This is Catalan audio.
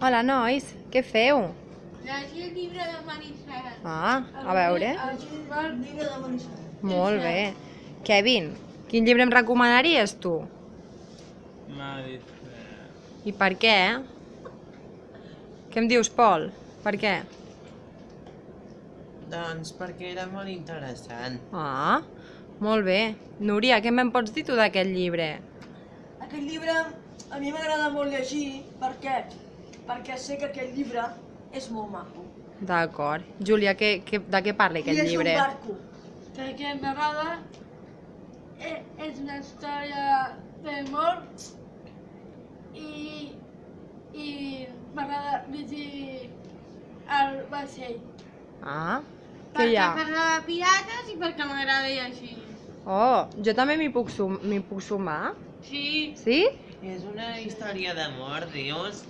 Hola, nois, què feu? Llegir el llibre de Manissara. Ah, a veure. El llibre de Manissara. Molt bé. Kevin, quin llibre em recomanaries tu? I per què? Què em dius, Pol? Per què? Doncs perquè era molt interessant. Ah, molt bé. Núria, què me'n pots dir tu d'aquest llibre? Aquest llibre a mi m'agrada molt llegir. Per què? Perquè sé que aquest llibre és molt maco. D'acord. Júlia, de què parla aquest I és llibre? un barco. Perquè m'agrada. És una història d'amor i m'agrada llegir el vaixell. Ah, què hi ha? Perquè parla de pirates i perquè m'agrada llegir. Oh, jo també m'hi puc sumar? Sí. Sí? És una història d'amor, dius?